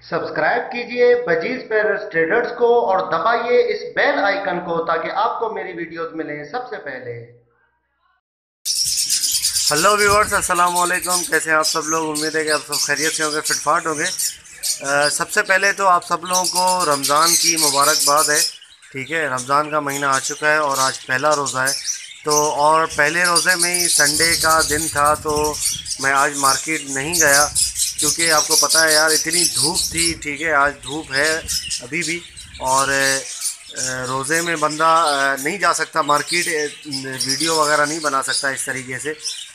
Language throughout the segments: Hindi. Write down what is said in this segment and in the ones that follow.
सब्सक्राइब कीजिए बजीज पैरस ट्रेडर्स को और दबाइए इस बेल आइकन को ताकि आपको मेरी वीडियोस मिलें सबसे पहले। हेलो व्यूअर्स, अस्सलाम वालेकुम। कैसे हैं आप सब लोग? उम्मीद है कि आप सब खैरियत से होंगे, फिटफाट होंगे। सबसे पहले तो आप सब लोगों को रमज़ान की मुबारकबाद है। ठीक है, रमज़ान का महीना आ चुका है और आज पहला रोज़ा है। तो और पहले रोज़े में ही संडे का दिन था, तो मैं आज मार्केट नहीं गया क्योंकि आपको पता है यार, इतनी धूप थी। ठीक है, आज धूप है अभी भी। और रोज़े में बंदा नहीं जा सकता मार्केट, वीडियो वगैरह नहीं बना सकता इस तरीके से।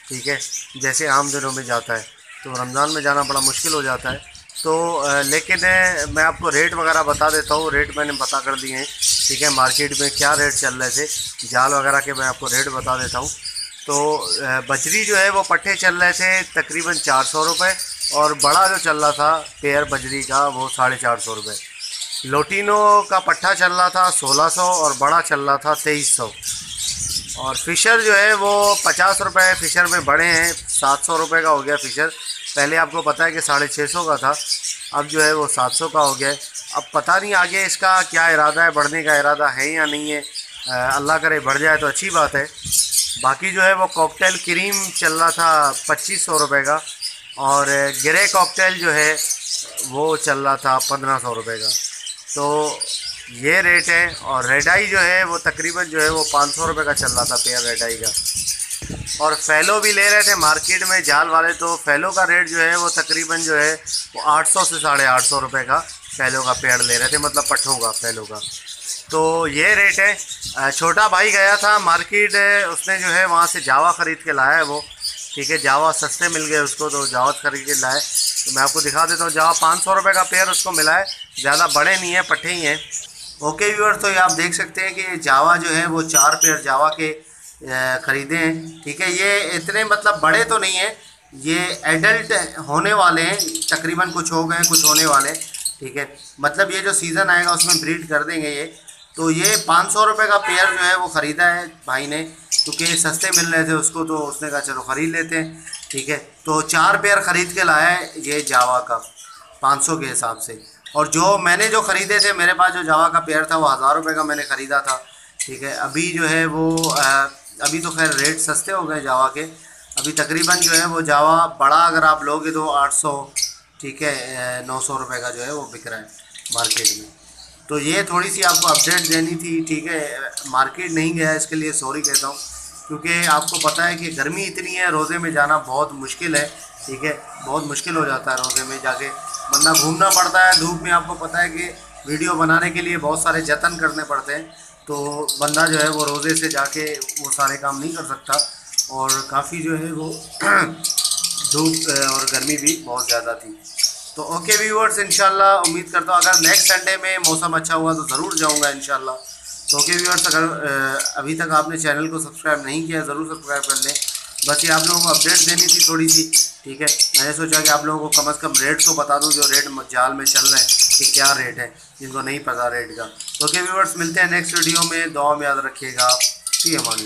ठीक है, जैसे आम दिनों में जाता है, तो रमज़ान में जाना बड़ा मुश्किल हो जाता है। तो लेकिन मैं आपको रेट वगैरह बता देता हूँ। रेट मैंने पता कर दिए हैं। ठीक है, मार्केट में क्या रेट चल रहे थे जाल वगैरह के, मैं आपको रेट बता देता हूँ। तो बजरी जो है वो पट्टे चल रहे थे तकरीबन 400 रुपये, और बड़ा जो चल रहा था पेयर बजरी का वो 450 रुपये। लोटिनो का पट्टा चल रहा था 1600 और बड़ा चल रहा था 2300। और फ़िशर जो है वो 50 रुपये फ़िशर में बड़े हैं, 700 रुपये का हो गया फ़िशर। पहले आपको पता है कि 650 का था, अब जो है वो 700 का हो गया है। अब पता नहीं आगे इसका क्या इरादा है, बढ़ने का इरादा है या नहीं है। अल्लाह करे बढ़ जाए तो अच्छी बात है। बाकी जो है वो कॉकटेल क्रीम चल रहा था 2500 रुपये का, और ग्रे कॉकटेल जो है वो चल रहा था 1500 रुपये का। तो ये रेट है। और रेड आई जो है वो तकरीबन जो है वो 500 रुपये का चल रहा था पेयर रेड आई का। और फैलो भी ले रहे थे मार्केट में जाल वाले, तो फैलो का रेट जो है वो तकरीबन जो है वो 800 से 850 रुपये का फैलो का पेड़ ले रहे थे, मतलब पट्ठों का फैलो का। तो ये रेट है। छोटा भाई गया था मार्केट, उसने जो है वहाँ से जावा ख़रीद के लाया है वो। ठीक है, जावा सस्ते मिल गए उसको, तो जावा खरीद के लाए। तो मैं आपको दिखा देता हूँ, जावा 500 रुपये का पेयर उसको मिला है, ज़्यादा बड़े नहीं है, पट्टे ही हैं। ओके व्यूअर्स, तो ये आप देख सकते हैं कि जावा जो है वो 4 पेयर जावा के ख़रीदे हैं। ठीक है, ये इतने मतलब बड़े तो नहीं है, ये एडल्ट होने वाले हैं तकरीबन, कुछ हो गए कुछ होने वाले हैं। ठीक है, मतलब ये जो सीज़न आएगा उसमें ब्रीड कर देंगे ये। तो ये 500 रुपये का पेयर जो है वो ख़रीदा है भाई ने, क्योंकि सस्ते मिल रहे थे उसको, तो उसने कहा चलो ख़रीद लेते हैं। ठीक है, तो 4 पेयर ख़रीद के लाया है ये जावा का 500 के हिसाब से। और जो मैंने जो ख़रीदे थे, मेरे पास जो जावा का पेयर था वो 1000 रुपये का मैंने ख़रीदा था। ठीक है, अभी जो है वो अभी तो खैर रेट सस्ते हो गए जावा के। अभी तकरीबन जो है वो जावा बड़ा अगर आप लोगे तो 800, ठीक है, 900 रुपये का जो है वो बिक रहा है मार्केट में। तो ये थोड़ी सी आपको अपडेट देनी थी। ठीक है, मार्केट नहीं गया इसके लिए सॉरी कहता हूँ, क्योंकि आपको पता है कि गर्मी इतनी है, रोज़े में जाना बहुत मुश्किल है। ठीक है, बहुत मुश्किल हो जाता है रोज़े में जाके, वरना घूमना पड़ता है धूप में। आपको पता है कि वीडियो बनाने के लिए बहुत सारे जतन करने पड़ते हैं, तो बंदा जो है वो रोज़े से जाके वो सारे काम नहीं कर सकता। और काफ़ी जो है वो धूप और गर्मी भी बहुत ज़्यादा थी। तो ओके व्यूअर्स, इंशाल्लाह उम्मीद करता हूँ अगर नेक्स्ट संडे में मौसम अच्छा हुआ तो ज़रूर जाऊँगा इंशाल्लाह। तो ओके व्यूअर्स, अगर अभी तक आपने चैनल को सब्सक्राइब नहीं किया ज़रूर सब्सक्राइब कर लें। बस ये आप लोगों को अपडेट देनी थी थोड़ी सी। ठीक है, मैंने सोचा कि आप लोगों को कम से कम रेट तो बता दूं, जो रेट जाल में चल रहे हैं कि क्या रेट है, जिनको नहीं पता रेट का। तो ओके व्यूअर्स, मिलते हैं नेक्स्ट वीडियो में। दुआ में याद रखिएगा। जी हमारी